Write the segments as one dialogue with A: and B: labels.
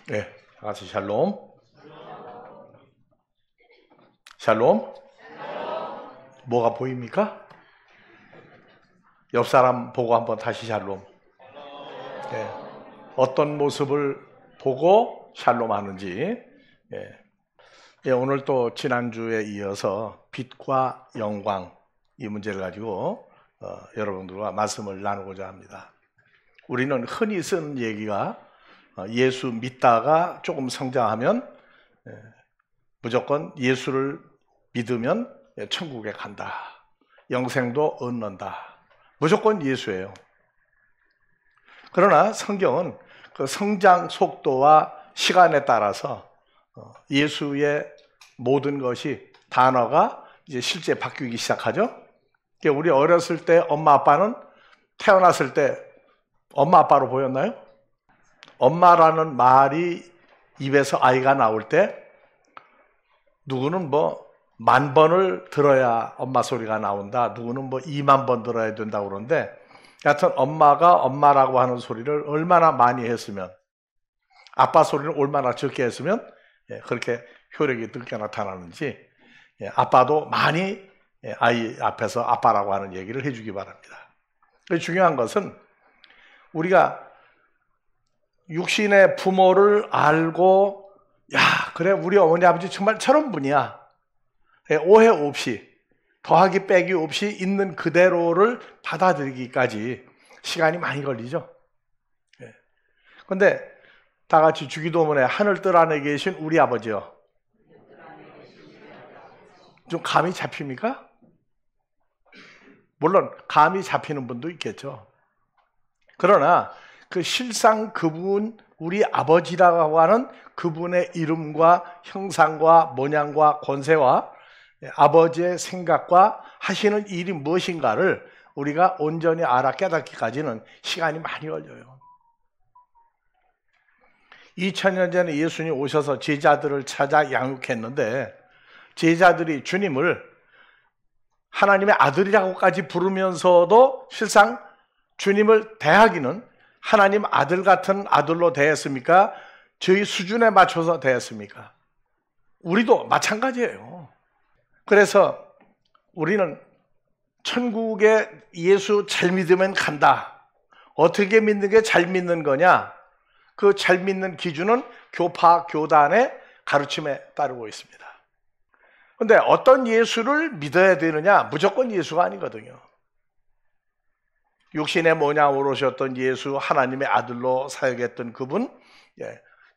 A: 네, 같이 샬롬. 샬롬. 뭐가 보입니까? 옆 사람 보고 한번 다시 샬롬. 네, 어떤 모습을 보고 샬롬 하는지. 오늘 또 지난주에 이어서 빛과 영광 이 문제를 가지고 여러분들과 말씀을 나누고자 합니다. 우리는 흔히 쓰는 얘기가 예수 믿다가 조금 성장하면 무조건 예수를 믿으면 천국에 간다. 영생도 얻는다. 무조건 예수예요. 그러나 성경은 그 성장 속도와 시간에 따라서 예수의 모든 것이 단어가 이제 실제 바뀌기 시작하죠. 우리 어렸을 때 엄마 아빠는 태어났을 때 엄마 아빠로 보였나요? 엄마라는 말이 입에서 아이가 나올 때 누구는 뭐 10,000번을 들어야 엄마 소리가 나온다. 누구는 뭐 20,000번 들어야 된다고 그러는데 여하튼 엄마가 엄마라고 하는 소리를 얼마나 많이 했으면 아빠 소리를 얼마나 적게 했으면 그렇게 효력이 늦게 나타나는지 아빠도 많이 아이 앞에서 아빠라고 하는 얘기를 해주기 바랍니다. 중요한 것은 우리가 육신의 부모를 알고 야 그래 우리 어머니 아버지 정말 저런 분이야 오해 없이 더하기 빼기 없이 있는 그대로를 받아들이기까지 시간이 많이 걸리죠. 그런데 다 같이 주기도문에 하늘뜰 안에 계신 우리 아버지요. 좀 감이 잡힙니까? 물론 감이 잡히는 분도 있겠죠. 그러나 그 실상 그분 우리 아버지라고 하는 그분의 이름과 형상과 모양과 권세와 아버지의 생각과 하시는 일이 무엇인가를 우리가 온전히 알아 깨닫기까지는 시간이 많이 걸려요. 2000년 전에 예수님 오셔서 제자들을 찾아 양육했는데 제자들이 주님을 하나님의 아들이라고까지 부르면서도 실상 주님을 대하기는 하나님 아들 같은 아들로 대했습니까? 저희 수준에 맞춰서 대했습니까? 우리도 마찬가지예요. 그래서 우리는 천국에 예수 잘 믿으면 간다. 어떻게 믿는 게 잘 믿는 거냐? 그 잘 믿는 기준은 교파, 교단의 가르침에 따르고 있습니다. 그런데 어떤 예수를 믿어야 되느냐? 무조건 예수가 아니거든요. 육신의 모양으로 오셨던 예수, 하나님의 아들로 사역했던 그분,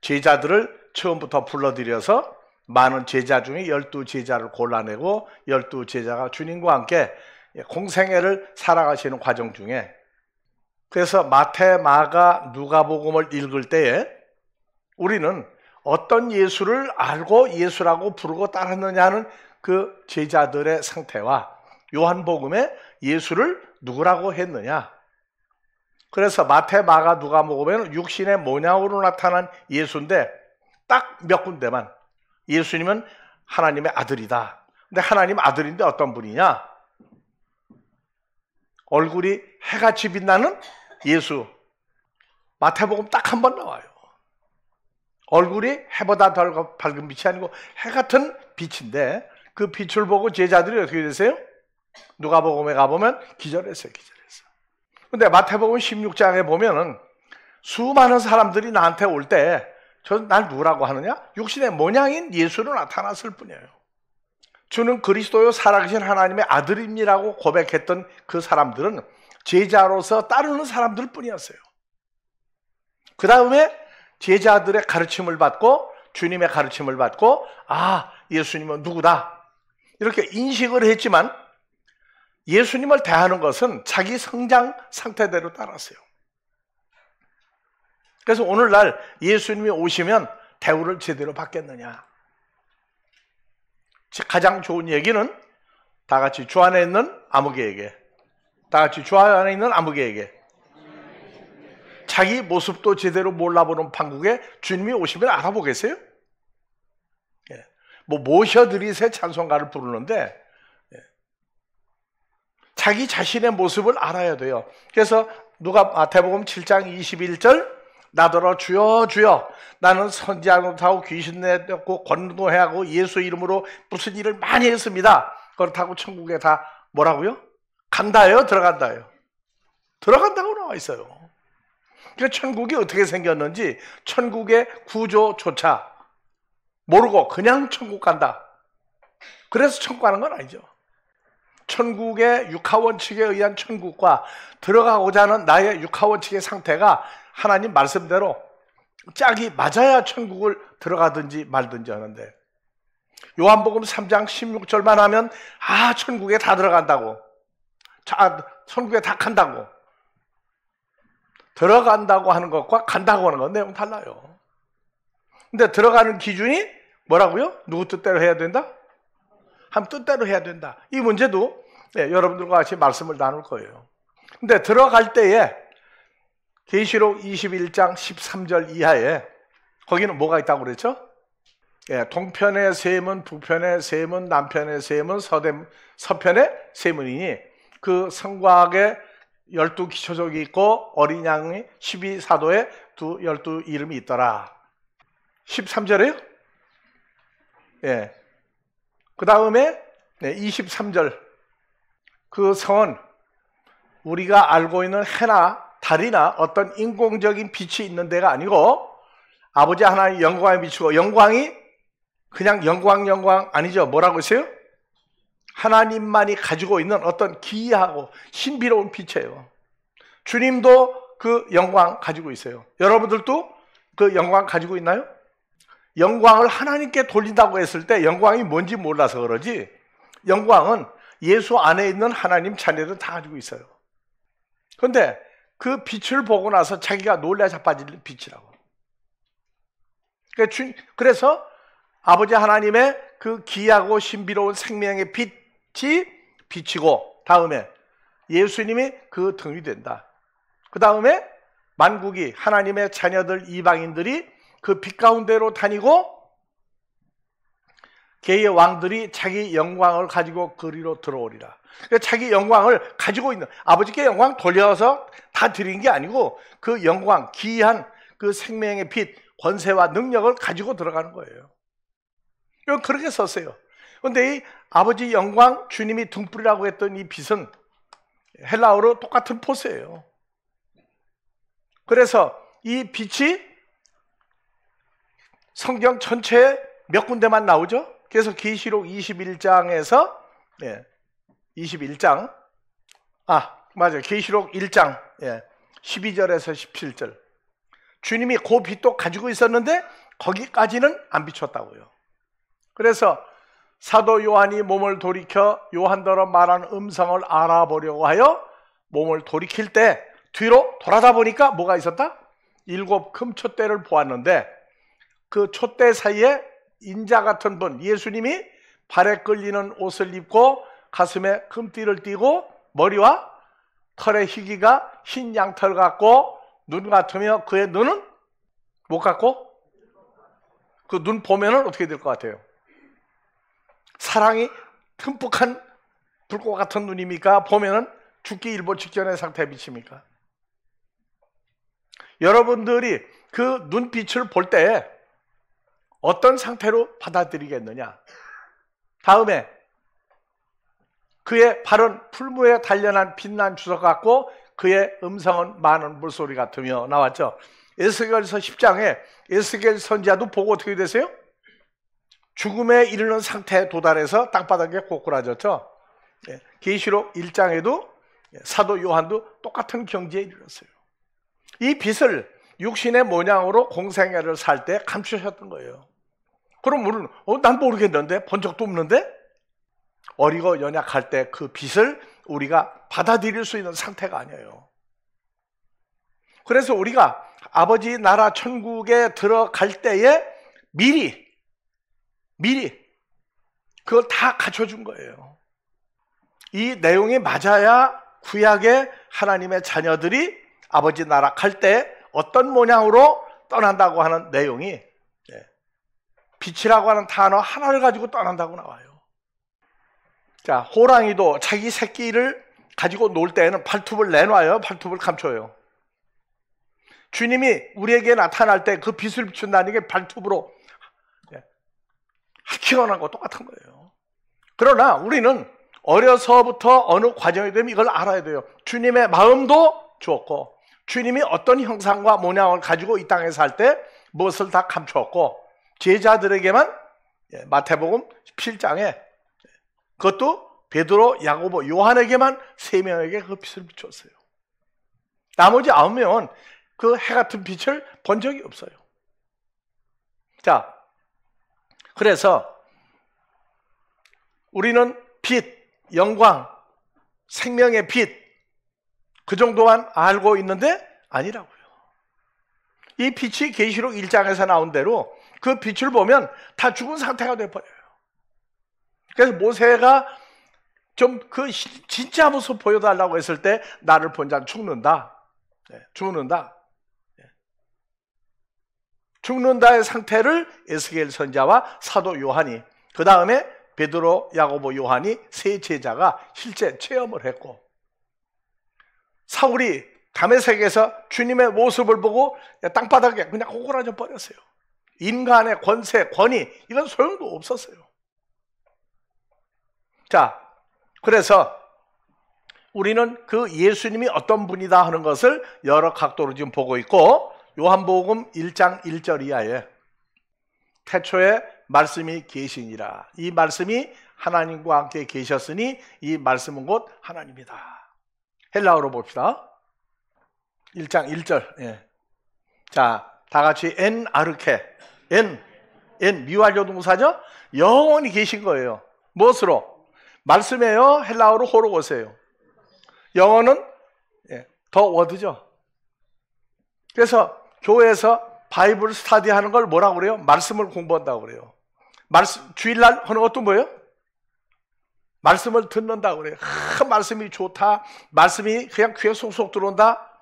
A: 제자들을 처음부터 불러들여서 많은 제자 중에 12제자를 골라내고 12제자가 주님과 함께 공생애를 살아가시는 과정 중에 그래서 마태, 마가, 누가복음을 읽을 때에 우리는 어떤 예수를 알고 예수라고 부르고 따랐느냐는 그 제자들의 상태와 요한복음에 예수를 누구라고 했느냐. 그래서 마태, 마가, 누가복음에는 육신의 모양으로 나타난 예수인데 딱 몇 군데만 예수님은 하나님의 아들이다. 근데 하나님 아들인데 어떤 분이냐? 얼굴이 해같이 빛나는 예수. 마태복음 딱 한 번 나와요. 얼굴이 해보다 더 밝은 빛이 아니고 해 같은 빛인데 그 빛을 보고 제자들이 어떻게 됐어요? 누가복음에 가보면 기절했어요. 근데 마태복음 16장에 보면은 수많은 사람들이 나한테 올 때 날 누구라고 하느냐? 육신의 모양인 예수로 나타났을 뿐이에요. 주는 그리스도요 살아계신 하나님의 아들임이라고 고백했던 그 사람들은 제자로서 따르는 사람들 뿐이었어요. 그 다음에 제자들의 가르침을 받고 주님의 가르침을 받고 아 예수님은 누구다 이렇게 인식을 했지만 예수님을 대하는 것은 자기 성장 상태대로 따랐어요. 그래서 오늘날 예수님이 오시면 대우를 제대로 받겠느냐. 가장 좋은 얘기는 다 같이 주 안에 있는 아무개에게 다 같이 주 안에 있는 아무개에게 자기 모습도 제대로 몰라보는 판국에 주님이 오시면 알아보겠어요? 뭐 모셔드리세 찬송가를 부르는데 자기 자신의 모습을 알아야 돼요. 그래서 마태복음 7장 21절 나더러 주여 주여 나는 선지자는 못하고 귀신 내쫓고 권능도 해하고 예수 이름으로 무슨 일을 많이 했습니다. 그렇다고 천국에 다 뭐라고요? 간다요? 들어간다요? 들어간다고 나와 있어요. 그러니까 천국이 어떻게 생겼는지 천국의 구조조차 모르고 그냥 천국 간다. 그래서 천국 가는 건 아니죠. 천국의 육하원칙에 의한 천국과 들어가고자 하는 나의 육하원칙의 상태가 하나님 말씀대로 짝이 맞아야 천국을 들어가든지 말든지 하는데, 요한복음 3장 16절만 하면 천국에 다 들어간다고, 천국에 다 간다고, 들어간다고 하는 것과 간다고 하는 건 내용 달라요. 근데 들어가는 기준이 뭐라고요? 누구 뜻대로 해야 된다? 한 뜻대로 해야 된다. 이 문제도 여러분들과 같이 말씀을 나눌 거예요. 근데 들어갈 때에 계시록 21장 13절 이하에 거기는 뭐가 있다고 그랬죠? 동편의 세 문, 북편의 세 문, 남편의 세 문, 서편의 세 문이니 그 성곽에 12기초족이 있고 어린 양이 12사도에 12 이름이 있더라. 13절에요? 그 다음에 23절, 그 성은 우리가 알고 있는 해나 달이나 어떤 인공적인 빛이 있는 데가 아니고 아버지 하나님 영광에 비추고, 영광이 그냥 영광 아니죠. 뭐라고 했어요? 하나님만이 가지고 있는 어떤 기이하고 신비로운 빛이에요. 주님도 그 영광 가지고 있어요. 여러분들도 그 영광 가지고 있나요? 영광을 하나님께 돌린다고 했을 때 영광이 뭔지 몰라서 그러지, 영광은 예수 안에 있는 하나님 자녀들 다 가지고 있어요. 그런데 그 빛을 보고 나서 자기가 놀라 자빠지는 빛이라고. 그래서 아버지 하나님의 그 기이하고 신비로운 생명의 빛이 비치고, 다음에 예수님이 그 등이 된다. 그 다음에 만국이, 하나님의 자녀들 이방인들이 그 빛 가운데로 다니고 개의 왕들이 자기 영광을 가지고 그리로 들어오리라. 그러니까 자기 영광을 가지고 있는, 아버지께 영광 돌려서 다 드린 게 아니고 그 영광, 기이한 그 생명의 빛, 권세와 능력을 가지고 들어가는 거예요. 이건 그렇게 썼어요. 그런데 이 아버지 영광, 주님이 등불이라고 했던 이 빛은 헬라어로 똑같은 포스예요. 그래서 이 빛이 성경 전체에 몇 군데만 나오죠? 그래서 계시록 21장에서 21장, 맞아요. 계시록 1장 12절에서 17절. 주님이 그 빛도 가지고 있었는데 거기까지는 안 비췄다고요. 그래서 사도 요한이 몸을 돌이켜 요한더러 말한 음성을 알아보려고 하여 몸을 돌이킬 때 뒤로 돌아다 보니까 뭐가 있었다? 7 금 촛대를 보았는데 그 촛대 사이에 인자 같은 분, 예수님이 발에 끌리는 옷을 입고 가슴에 금띠를 띠고 머리와 털의 희기가 흰 양털 같고 눈 같으며 그의 눈은 못 같고, 그 눈 보면은 어떻게 될 것 같아요? 사랑이 듬뿍한 불꽃 같은 눈입니까? 보면은 죽기 일보 직전의 상태에 비칩니까? 여러분들이 그 눈빛을 볼 때 어떤 상태로 받아들이겠느냐? 다음에 그의 발은 풀무에 단련한 빛난 주석 같고 그의 음성은 많은 물소리 같으며 나왔죠. 에스겔서 10장에 에스겔 선지자도 보고 어떻게 되세요? 죽음에 이르는 상태에 도달해서 땅바닥에 고꾸라졌죠. 계시록 1장에도 사도 요한도 똑같은 경지에 이르렀어요. 이 빛을 육신의 모양으로 공생애를 살 때 감추셨던 거예요. 그럼 우리는 난 모르겠는데, 본 적도 없는데? 어리고 연약할 때 그 빛을 우리가 받아들일 수 있는 상태가 아니에요. 그래서 우리가 아버지 나라 천국에 들어갈 때에 미리 그걸 다 갖춰준 거예요. 이 내용이 맞아야 구약의 하나님의 자녀들이 아버지 나라 갈 때 어떤 모양으로 떠난다고 하는 내용이, 빛이라고 하는 단어 하나를 가지고 떠난다고 나와요. 자, 호랑이도 자기 새끼를 가지고 놀 때에는 발톱을 내놔요? 발톱을 감춰요? 주님이 우리에게 나타날 때 그 빛을 비춘다는 게 발톱으로 키워난 거 똑같은 거예요. 그러나 우리는 어려서부터 어느 과정이 되면 이걸 알아야 돼요. 주님의 마음도 주었고, 주님이 어떤 형상과 모양을 가지고 이 땅에 살 때 무엇을 다 감추었고, 제자들에게만 마태복음 7장에 그것도 베드로, 야고보, 요한에게만 3명에게 그 빛을 비추었어요. 나머지 9명은 그 해 같은 빛을 본 적이 없어요. 자, 그래서 우리는 빛, 영광, 생명의 빛, 그 정도만 알고 있는데 아니라고요. 이 빛이 계시록 1장에서 나온 대로 그 빛을 보면 다 죽은 상태가 돼버려요. 그래서 모세가 좀 그 진짜 모습 보여달라고 했을 때 나를 본 자는 죽는다. 죽는다. 죽는다의 상태를 에스겔 선지자와 사도 요한이, 그 다음에 베드로, 야고보, 요한이 세 제자가 실제 체험을 했고, 사울이 다메섹에서 주님의 모습을 보고 땅바닥에 그냥 오그라져 버렸어요. 인간의 권세, 권위, 이건 소용도 없었어요. 자, 그래서 우리는 그 예수님이 어떤 분이다 하는 것을 여러 각도로 지금 보고 있고, 요한복음 1장 1절 이하에 태초에 말씀이 계시니라. 이 말씀이 하나님과 함께 계셨으니 이 말씀은 곧 하나님이다. 헬라어로 봅시다. 1장 1절. 예. 자, 다 같이 엔 아르케. 엔 미완료 동사죠? 영원히 계신 거예요. 무엇으로? 말씀이에요? 헬라어로 호로고스예요. 영어는 더 워드죠. 그래서 교회에서 바이블 스터디 하는 걸 뭐라고 그래요? 말씀을 공부한다고 그래요. 주일날 하는 것도 뭐예요? 말씀을 듣는다고 그래요. 말씀이 좋다. 말씀이 그냥 귀에 속속 들어온다.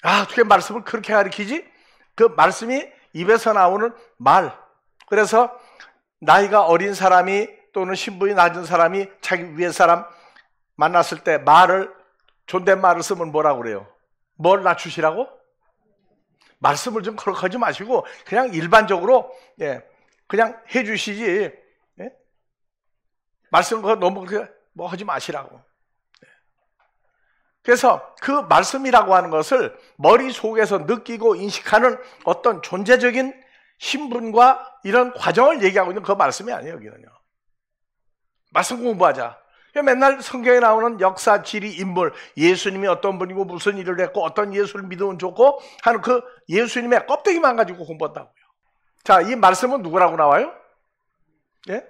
A: 어떻게 말씀을 그렇게 가르치지? 그 말씀이 입에서 나오는 말. 그래서 나이가 어린 사람이 또는 신분이 낮은 사람이 자기 위에 사람 만났을 때 존댓말을 쓰면 뭐라고 그래요? 뭘 낮추시라고? 말씀을 좀 그렇게 하지 마시고 그냥 일반적으로 그냥 해주시지, 말씀 그거 너무 뭐 하지 마시라고. 그래서 그 말씀이라고 하는 것을 머릿속에서 느끼고 인식하는 어떤 존재적인 신분과 이런 과정을 얘기하고 있는 그 말씀이 아니에요. 여기는요. 말씀 공부하자. 맨날 성경에 나오는 역사, 지리, 인물, 예수님이 어떤 분이고 무슨 일을 했고 어떤 예수를 믿으면 좋고 하는 그 예수님의 껍데기만 가지고 공부한다고요. 자, 이 말씀은 누구라고 나와요?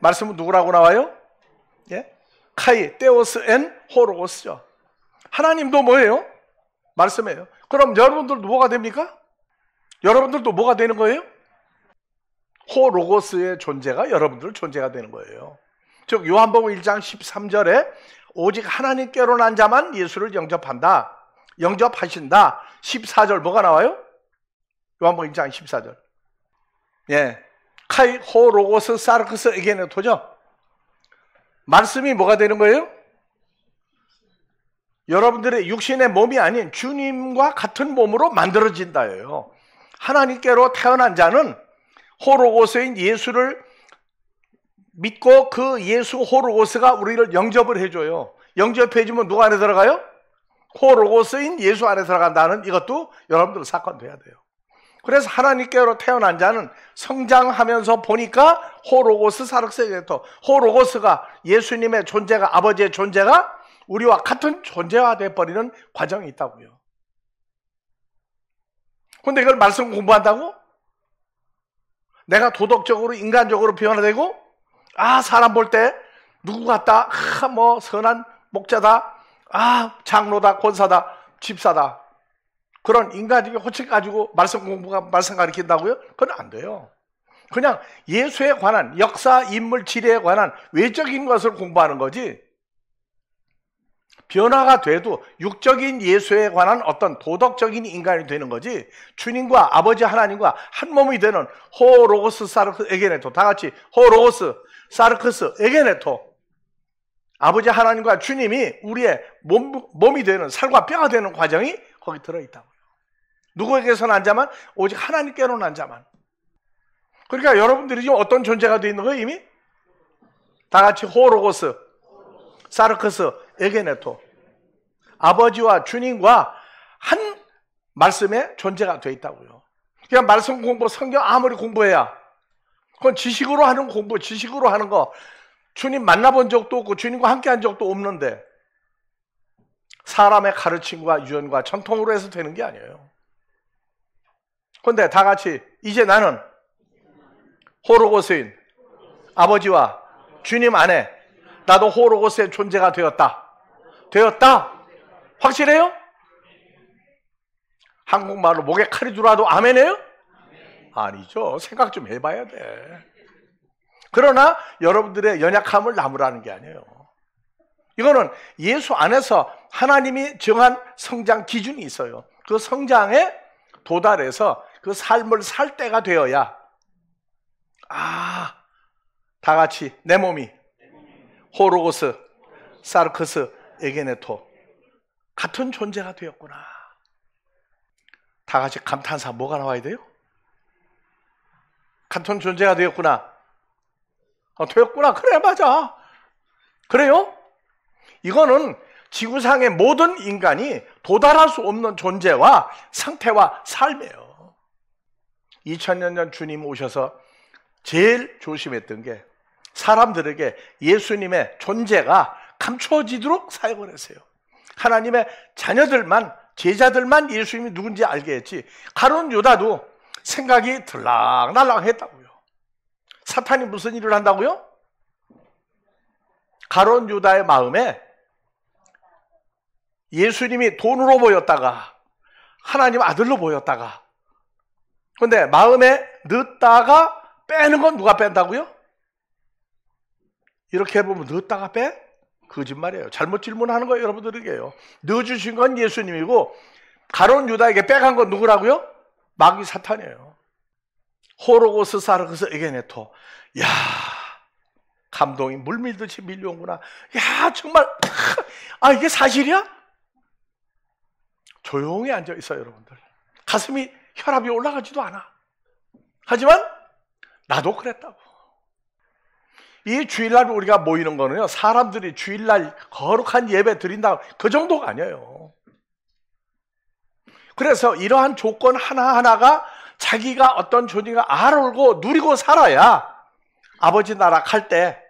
A: 말씀은 누구라고 나와요? 카이, 테오스 앤 호로고스죠. 하나님도 뭐예요? 말씀이에요. 그럼 여러분들도 뭐가 됩니까? 여러분들도 뭐가 되는 거예요? 호로고스의 존재가 여러분들 존재가 되는 거예요. 즉 요한복음 1장 13절에 오직 하나님께로 난 자만 예수를 영접한다. 영접하신다. 14절 뭐가 나와요? 요한복음 1장 14절. 카이 호 로고스 사르크스 에게네토죠. 말씀이 뭐가 되는 거예요? 여러분들의 육신의 몸이 아닌 주님과 같은 몸으로 만들어진다예요. 하나님께로 태어난 자는 호로고스인 예수를 믿고 그 예수 호로고스가 우리를 영접을 해줘요. 영접해주면 누구 안에 들어가요? 호로고스인 예수 안에 들어간다는 이것도 여러분들 사건 돼야 돼요. 그래서 하나님께로 태어난 자는 성장하면서 보니까 호로고스 사르크세게토, 호로고스가 예수님의 존재가, 아버지의 존재가 우리와 같은 존재가 되어버리는 과정이 있다고요. 근데 이걸 말씀 공부한다고? 내가 도덕적으로 인간적으로 변화되고 사람 볼 때 누구 같다, 뭐 선한 목자다, 장로다, 권사다, 집사다, 그런 인간적인 호칭 가지고 말씀 가르친다고요? 그건 안 돼요. 그냥 예수에 관한 역사, 인물, 지리에 관한 외적인 것을 공부하는 거지, 변화가 돼도 육적인 예수에 관한 어떤 도덕적인 인간이 되는 거지, 주님과 아버지 하나님과 한 몸이 되는 호로고스 사르크스 에게네토, 다 같이 호로고스 사르크스 에게네토, 아버지 하나님과 주님이 우리의 몸이 되는, 살과 뼈가 되는 과정이 거기 들어있다고요. 누구에게서 난 자만? 오직 하나님께로 난 자만. 그러니까 여러분들이 지금 어떤 존재가 되어 있는 거예요, 이미? 다 같이 호로고스, 사르크스, 에게네토. 아버지와 주님과 한 말씀의 존재가 되어 있다고요. 그냥 말씀 공부, 성경 아무리 공부해야 그건 지식으로 하는 공부, 지식으로 하는 거. 주님 만나본 적도 없고 주님과 함께 한 적도 없는데 사람의 가르침과 유언과 전통으로 해서 되는 게 아니에요. 그런데 다 같이 이제 나는 호로고스인 아버지와 주님 안에 나도 호로고스의 존재가 되었다. 되었다. 확실해요? 한국말로 목에 칼이 들어와도 아멘해요? 아니죠. 생각 좀 해봐야 돼. 그러나 여러분들의 연약함을 나무라는 게 아니에요. 이거는 예수 안에서 하나님이 정한 성장 기준이 있어요. 그 성장에 도달해서 그 삶을 살 때가 되어야 다 같이 내 몸이 호로고스, 사르크스, 에게네토 같은 존재가 되었구나. 다 같이 감탄사 뭐가 나와야 돼요? 같은 존재가 되었구나. 되었구나. 그래, 맞아. 그래요? 이거는 지구상의 모든 인간이 도달할 수 없는 존재와 상태와 삶이에요. 2000년 전 주님 오셔서 제일 조심했던 게 사람들에게 예수님의 존재가 감추어지도록 사역을 했어요. 하나님의 자녀들만, 제자들만 예수님이 누군지 알게 했지 가룟 유다도 생각이 들락날락 했다고요. 사탄이 무슨 일을 한다고요? 가룟 유다의 마음에 예수님이 돈으로 보였다가 하나님 아들로 보였다가 그런데 마음에 넣었다가 빼는 건 누가 뺀다고요? 이렇게 해보면 넣었다가 빼? 거짓말이에요. 잘못 질문하는 거예요. 여러분들에게요. 넣어주신 건 예수님이고 가룟 유다에게 빼간 건 누구라고요? 마귀 사탄이에요. 호로고스 사르크스 에게네토. 야, 감동이 물밀듯이 밀려온구나. 야, 정말 이게 사실이야? 조용히 앉아 있어요, 여러분들. 가슴이 혈압이 올라가지도 않아. 하지만 나도 그랬다고. 이 주일날 우리가 모이는 거는요, 사람들이 주일날 거룩한 예배 드린다 그 정도가 아니에요. 그래서 이러한 조건 하나하나가 자기가 어떤 존재가 알고 누리고 살아야 아버지 나라 갈 때,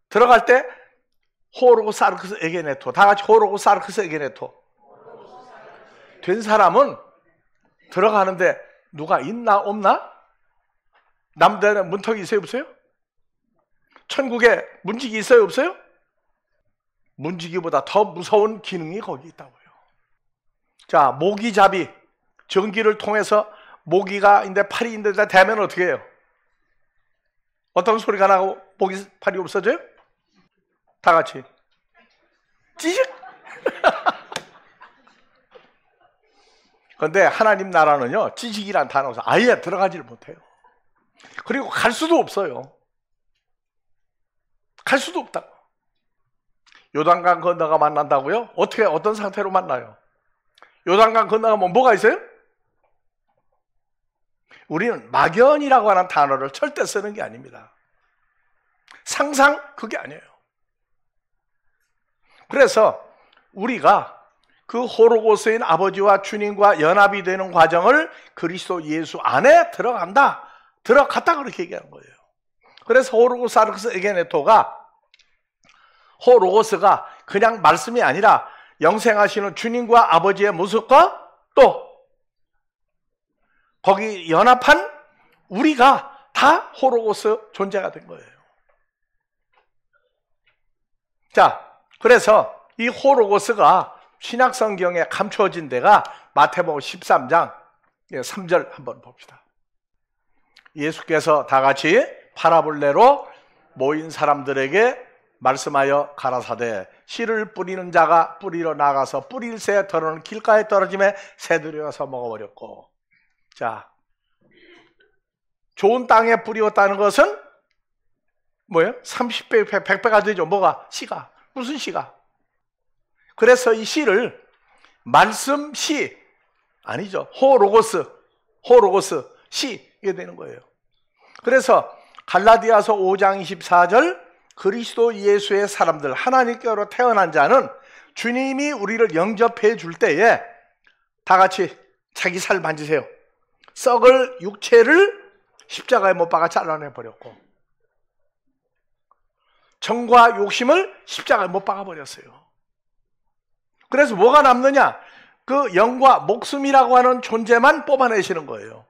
A: 들어갈 때 호로고 사르크스 에게네토, 다 같이 호로고 사르크스 에게네토 된 사람은 들어가는데 누가 있나 없나? 남들은 문턱이 있어요 없어요? 천국에 문지기 있어요 없어요? 문지기보다 더 무서운 기능이 거기 있다고요. 자, 모기잡이 전기를 통해서 모기가 있는데 팔이 있는데 대면 어떻게 해요? 어떤 소리가 나고 모기 팔이 없어져요? 다 같이 찌직. 그런데 하나님 나라는요, 찌직이란 단어가 아예 들어가지를 못해요. 그리고 갈 수도 없어요. 갈 수도 없다고. 요단강 건너가 만난다고요? 어떻게, 어떤 상태로 만나요? 요단강 건너가면 뭐가 있어요? 우리는 막연이라고 하는 단어를 절대 쓰는 게 아닙니다. 상상 그게 아니에요. 그래서 우리가 그 호로고스인 아버지와 주님과 연합이 되는 과정을 그리스도 예수 안에 들어간다, 들어갔다 그렇게 얘기하는 거예요. 그래서 호로고스 사르크스 에게네토가, 호로고스가 그냥 말씀이 아니라 영생하시는 주님과 아버지의 모습과 또 거기 연합한 우리가 다 호로고스 존재가 된 거예요. 자, 그래서 이 호로고스가 신약성경에 감추어진 데가 마태복음 13장 3절 한번 봅시다. 예수께서 다 같이 파라볼레로 모인 사람들에게 말씀하여 가라사대, 씨를 뿌리는 자가 뿌리러 나가서 뿌릴 새 더러는 길가에 떨어짐에 새들이 와서 먹어버렸고. 자, 좋은 땅에 뿌리었다는 것은 뭐예요? 30배, 100배가 되죠. 뭐가? 씨가. 무슨 씨가? 그래서 이 씨를 말씀 씨, 아니죠. 호로고스, 씨, 이게 되는 거예요. 그래서 갈라디아서 5장 24절, 그리스도 예수의 사람들, 하나님께로 태어난 자는 주님이 우리를 영접해 줄 때에 다 같이 자기 살 만지세요. 썩을 육체를 십자가에 못 박아 잘라내 버렸고, 정과 욕심을 십자가에 못 박아 버렸어요. 그래서 뭐가 남느냐? 그 영과 목숨이라고 하는 존재만 뽑아내시는 거예요.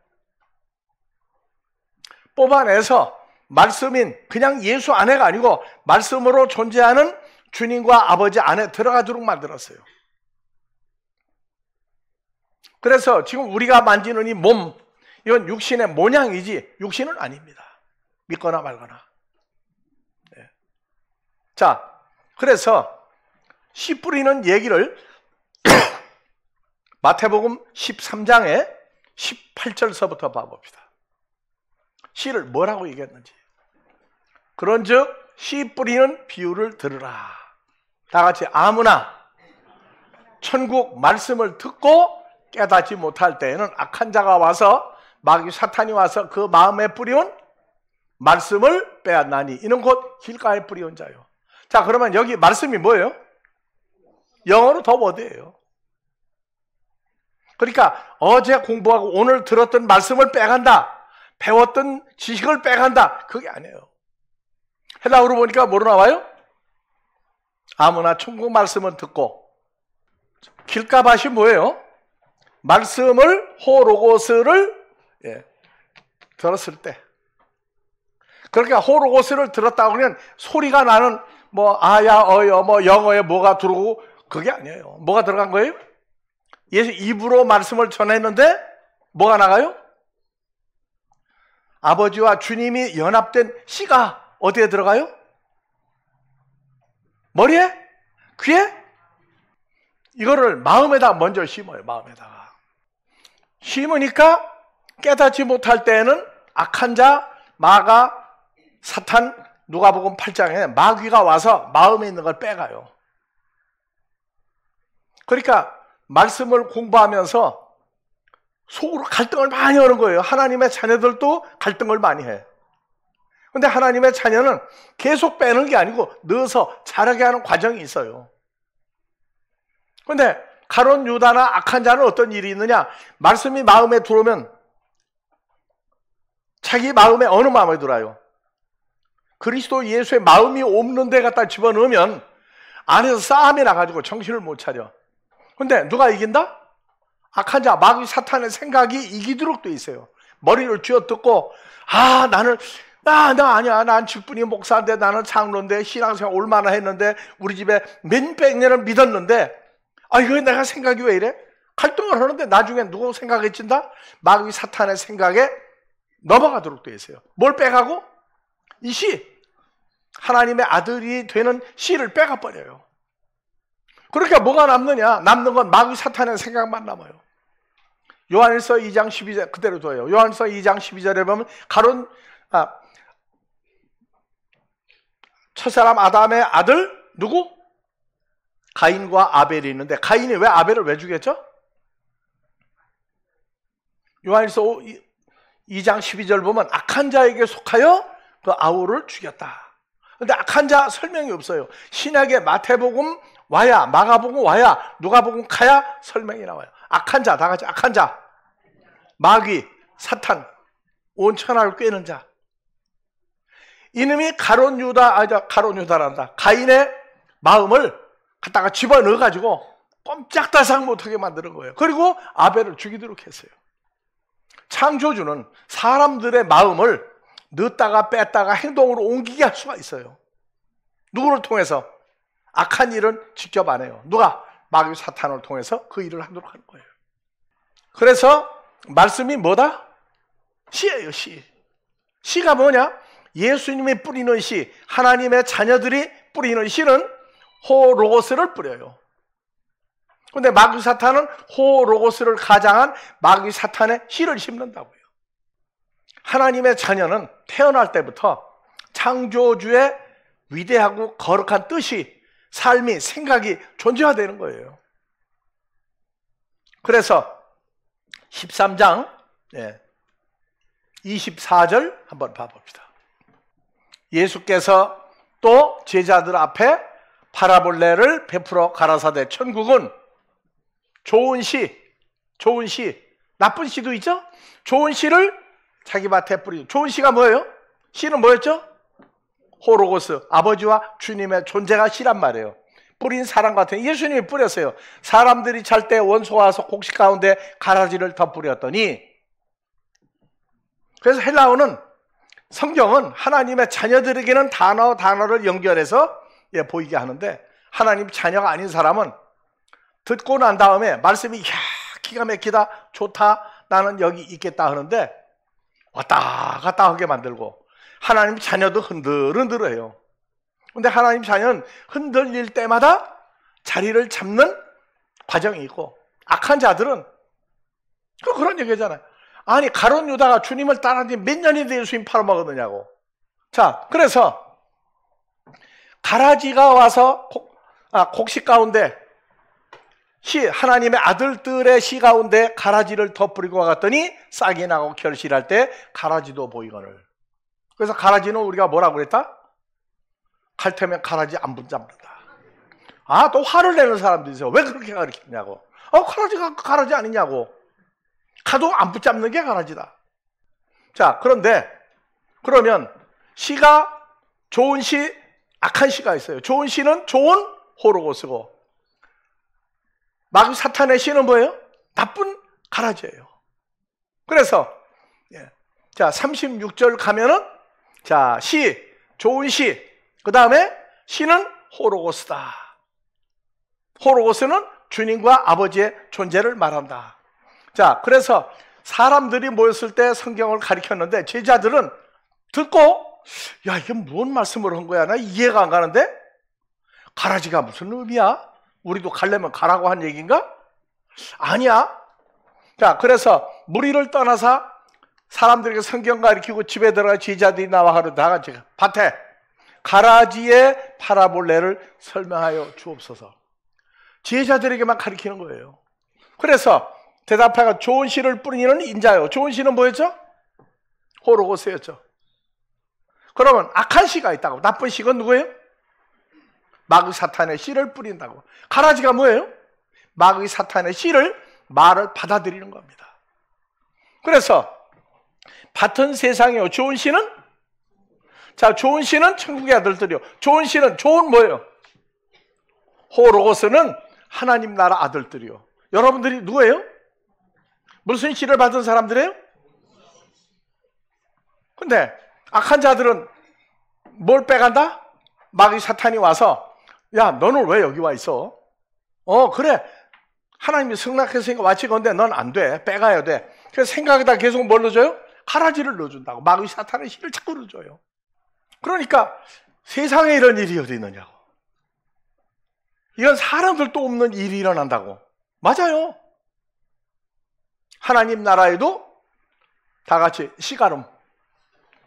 A: 뽑아내서 말씀인 그냥 예수 안에가 아니고 말씀으로 존재하는 주님과 아버지 안에 들어가도록 만들었어요. 그래서 지금 우리가 만지는 이 몸, 이건 육신의 모양이지 육신은 아닙니다. 믿거나 말거나. 네. 자, 그래서 씨 뿌리는 얘기를 마태복음 13장에 18절서부터 봐봅시다. 씨를 뭐라고 얘기했는지. 그런즉 씨 뿌리는 비유를 들으라. 다 같이 아무나 천국 말씀을 듣고 깨닫지 못할 때에는 악한 자가 와서, 마귀 사탄이 와서 그 마음에 뿌리온 말씀을 빼앗나니 이는 곧 길가에 뿌리온 자요. 자, 그러면 여기 말씀이 뭐예요? 영어로 더 워드예요. 그러니까 어제 공부하고 오늘 들었던 말씀을 빼간다, 배웠던 지식을 빼간다, 그게 아니에요. 헬라어로 보니까 뭐로 나와요? 아무나 천국 말씀을 듣고. 길가밭이 뭐예요? 말씀을, 호로고스를 들었을 때. 그러니까 호로고스를 들었다고 그러면 소리가 나는 뭐 아야 어여 뭐 영어에 뭐가 들어오고 그게 아니에요. 뭐가 들어간 거예요? 예수 입으로 말씀을 전했는데 뭐가 나가요? 아버지와 주님이 연합된 씨가 어디에 들어가요? 머리에? 귀에? 이거를 마음에다 먼저 심어요. 마음에다가 심으니까 깨닫지 못할 때에는 악한 자, 마가, 사탄, 누가복음 8장에 마귀가 와서 마음에 있는 걸 빼가요. 그러니까 말씀을 공부하면서 속으로 갈등을 많이 하는 거예요. 하나님의 자녀들도 갈등을 많이 해. 근데 하나님의 자녀는 계속 빼는 게 아니고 넣어서 자라게 하는 과정이 있어요. 근데 가룟 유다나 악한 자는 어떤 일이 있느냐? 말씀이 마음에 들어오면 자기 마음에 어느 마음에 들어요? 그리스도 예수의 마음이 없는 데 갖다 집어넣으면 안에서 싸움이 나가지고 정신을 못 차려. 근데 누가 이긴다? 악한 자, 마귀 사탄의 생각이 이기도록 돼 있어요. 머리를 쥐어뜯고, 나 아니야. 난 직분이 목사인데, 나는 장로인데, 신앙생활 얼마나 했는데, 우리 집에 몇백 년을 믿었는데, 이거 내가 생각이 왜 이래? 갈등을 하는데 나중에 누구 생각에 찐다? 마귀 사탄의 생각에 넘어가도록 돼 있어요. 뭘 빼가고? 이 씨, 하나님의 아들이 되는 씨를 빼가버려요. 그러니까 뭐가 남느냐? 남는 건 마귀 사탄의 생각만 남아요. 요한일서 2장 12절 그대로 둬요. 요한일서 2장 12절에 보면 첫사람 아담의 아들 누구? 가인과 아벨이 있는데 가인이 왜 아벨을 왜 죽였죠? 요한일서 2장 12절 보면 악한 자에게 속하여 그 아우를 죽였다. 근데 악한 자 설명이 없어요. 신약의 마태복음 와야, 마가복음 와야, 누가복음 가야 설명이 나와요. 악한 자, 다 같이 악한 자. 마귀, 사탄, 온 천하를 꿰는 자. 이놈이 가룟 유다란다. 가인의 마음을 갖다가 집어넣어가지고 꼼짝달싹 못하게 만드는 거예요. 그리고 아벨을 죽이도록 했어요. 창조주는 사람들의 마음을 넣었다가 뺐다가 행동으로 옮기게 할 수가 있어요. 누구를 통해서? 악한 일은 직접 안 해요. 누가? 마귀 사탄을 통해서 그 일을 하도록 하는 거예요. 그래서 말씀이 뭐다? 씨예요, 씨. 씨가 뭐냐? 예수님이 뿌리는 씨, 하나님의 자녀들이 뿌리는 씨는 호로고스를 뿌려요. 근데 마귀 사탄은 호로고스를 가장한 마귀 사탄의 씨를 심는다고요. 하나님의 자녀는 태어날 때부터 창조주의 위대하고 거룩한 뜻이, 삶이, 생각이 존재화되는 거예요. 그래서 13장 24절 한번 봐봅시다. 예수께서 또 제자들 앞에 파라볼레를 베풀어 가라사대 천국은 좋은 씨, 나쁜 씨도 있죠? 좋은 씨를 자기 밭에 뿌리고, 좋은 씨가 뭐예요? 씨는 뭐였죠? 호로고스, 아버지와 주님의 존재가 씨란 말이에요. 뿌린 사람 같은, 예수님이 뿌렸어요. 사람들이 잘 때 원소 와서 곡식 가운데 가라지를 더 뿌렸더니, 그래서 헬라어는, 성경은 하나님의 자녀들에게는 단어를 연결해서 보이게 하는데, 하나님 자녀가 아닌 사람은 듣고 난 다음에 말씀이 기가 막히다, 좋다, 나는 여기 있겠다 하는데 왔다 갔다 하게 만들고, 하나님 자녀도 흔들흔들해요. 근데 하나님 자녀는 흔들릴 때마다 자리를 잡는 과정이 있고, 악한 자들은 그런 얘기잖아요. 아니, 가룟 유다가 주님을 따라한 지 몇 년인데 예수님 팔아먹었느냐고. 자, 그래서 가라지가 와서 곡식 가운데 씨, 하나님의 아들들의 씨 가운데 가라지를 덧뿌리고 갔더니 싹이 나고 결실할 때 가라지도 보이거늘. 그래서 가라지는 우리가 뭐라고 그랬다? 칼테면 가라지 안 붙잡는다. 또 화를 내는 사람들이 있어요. 왜 그렇게 가르치냐고. 가라지가 가라지 아니냐고. 가도 안 붙잡는 게 가라지다. 자, 그런데 그러면 씨가 좋은 씨, 악한 씨가 있어요. 좋은 씨는 좋은 호로고스고, 마귀 사탄의 씨는 뭐예요? 나쁜 가라지예요. 그래서 자, 36절 가면은 자, 씨, 좋은 씨, 그 다음에 씨는 호로고스다. 호로고스는 주님과 아버지의 존재를 말한다. 자, 그래서 사람들이 모였을 때 성경을 가르쳤는데 제자들은 듣고, 야, 이게 뭔 말씀을 한 거야? 나 이해가 안 가는데? 가라지가 무슨 의미야? 우리도 가려면 가라고 한 얘기인가? 아니야. 자, 그래서 무리를 떠나서 사람들에게 성경 가르치고 집에 들어가 제자들이 나와 하루 다 같이 밭에 가라지의 파라볼레를 설명하여 주옵소서. 제자들에게만 가르치는 거예요. 그래서 대답하여 좋은 씨를 뿌리는 인자요. 좋은 씨는 뭐였죠? 호로고스였죠. 그러면 악한 씨가 있다고. 나쁜 씨가 누구예요? 마귀 사탄의 씨를 뿌린다고. 가라지가 뭐예요? 마귀 사탄의 씨를, 말을 받아들이는 겁니다. 그래서 밭은 세상이요, 좋은 씨는? 자, 좋은 씨는 천국의 아들들이요. 좋은 씨는, 좋은 뭐예요? 호로고스는 하나님 나라 아들들이요. 여러분들이 누구예요? 무슨 씨를 받은 사람들이에요? 근데 악한 자들은 뭘 빼간다? 마귀 사탄이 와서, 야, 너는 왜 여기 와 있어? 그래, 하나님이 승낙했으니까 왔지. 건데 넌 안 돼, 빼가야 돼. 그래서 생각에다 계속 뭘 넣어줘요? 가라지를 넣어준다고. 마귀 사탄의 씨를 자꾸 넣어줘요. 그러니까 세상에 이런 일이 어디 있느냐고. 이건 사람들도 없는 일이 일어난다고. 맞아요. 하나님 나라에도 다 같이 씨가름,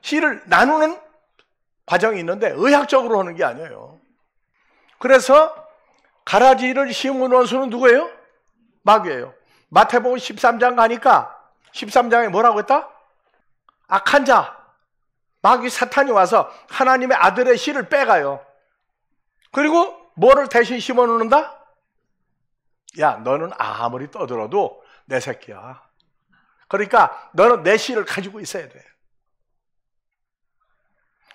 A: 씨를 나누는 과정이 있는데 의학적으로 하는 게 아니에요. 그래서 가라지를 심은 원수는 누구예요? 마귀예요. 마태복음 13장 가니까 13장에 뭐라고 했다? 악한 자, 마귀 사탄이 와서 하나님의 아들의 씨를 빼가요. 그리고 뭐를 대신 심어 놓는다? 야, 너는 아무리 떠들어도 내 새끼야. 그러니까 너는 내 씨를 가지고 있어야 돼.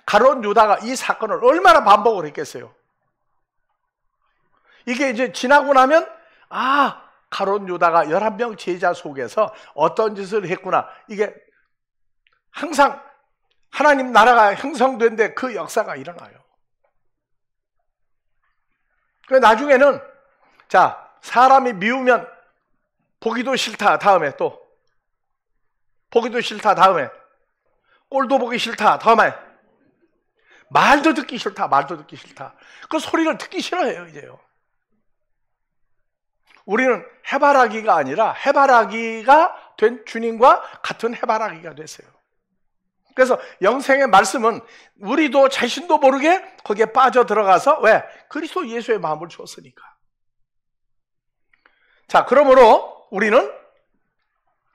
A: 가룟 유다가 이 사건을 얼마나 반복을 했겠어요. 이게 이제 지나고 나면, 가룟 유다가 11명 제자 속에서 어떤 짓을 했구나. 이게 항상 하나님 나라가 형성된 데 그 역사가 일어나요. 그 나중에는, 자, 사람이 미우면 보기도 싫다 다음에 또, 보기도 싫다 다음에, 꼴도 보기 싫다 다음에, 말도 듣기 싫다, 말도 듣기 싫다. 그 소리를 듣기 싫어해요, 이제요. 우리는 해바라기가 아니라 해바라기가 된 주님과 같은 해바라기가 됐어요. 그래서 영생의 말씀은 우리도 자신도 모르게 거기에 빠져 들어가서, 왜? 그리스도 예수의 마음을 주었으니까. 자, 그러므로 우리는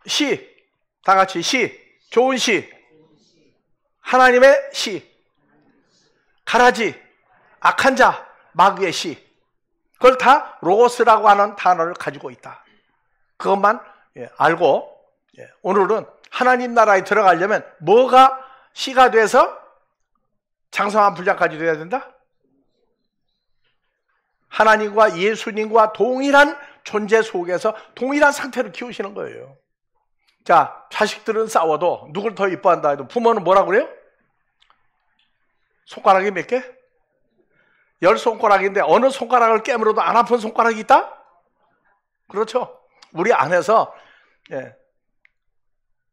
A: 시. 다 같이 시. 좋은 시. 하나님의 시. 가라지. 악한 자. 마귀의 시. 그걸 다 로고스라고 하는 단어를 가지고 있다. 그것만 알고 오늘은 하나님 나라에 들어가려면 뭐가 시가 돼서 장성한 분량까지 돼야 된다? 하나님과 예수님과 동일한 존재 속에서 동일한 상태를 키우시는 거예요. 자, 자식들은 싸워도 누굴 더 이뻐한다 해도 부모는 뭐라고 그래요? 손가락이 몇 개? 10손가락인데 어느 손가락을 깨물어도 안 아픈 손가락이 있다? 그렇죠. 우리 안에서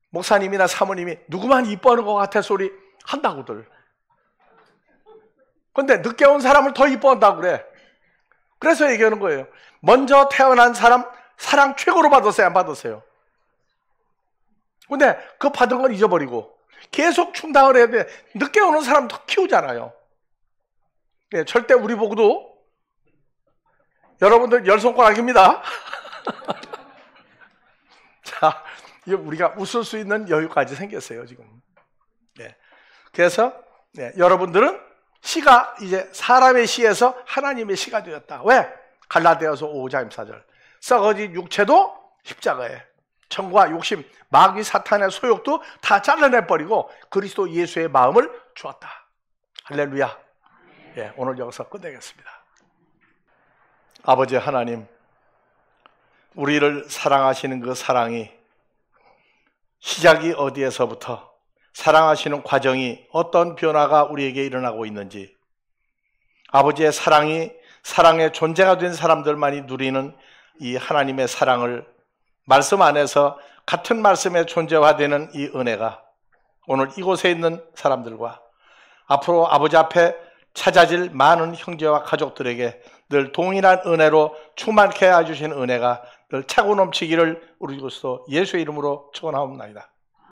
A: 목사님이나 사모님이 누구만 이뻐하는 것 같아 소리 한다고들. 근데 늦게 온 사람을 더 이뻐한다고 그래. 그래서 얘기하는 거예요. 먼저 태어난 사람 사랑 최고로 받았어요, 안 받았어요? 근데 그 받은 건 잊어버리고 계속 충당을 해야 돼. 늦게 오는 사람 더 키우잖아요. 절대 우리 보고도 여러분들 10손가락입니다. 자, 우리가 웃을 수 있는 여유까지 생겼어요, 지금. 그래서 여러분들은 시가 이제 사람의 시에서 하나님의 시가 되었다. 왜? 갈라디아서 5장 4절. 썩어진 육체도 십자가에 정과 욕심, 마귀 사탄의 소욕도 다 잘라내버리고 그리스도 예수의 마음을 주었다. 할렐루야. 오늘 여기서 끝내겠습니다. 아버지 하나님, 우리를 사랑하시는 그 사랑이 시작이 어디에서부터 사랑하시는 과정이 어떤 변화가 우리에게 일어나고 있는지, 아버지의 사랑이 사랑의 존재가 된 사람들만이 누리는 이 하나님의 사랑을 말씀 안에서 같은 말씀에 존재화되는 이 은혜가 오늘 이곳에 있는 사람들과 앞으로 아버지 앞에 찾아질 많은 형제와 가족들에게 늘 동일한 은혜로 충만케 해주신 은혜가 늘 차고 넘치기를 우리 그리스도 예수의 이름으로 축원하옵나이다.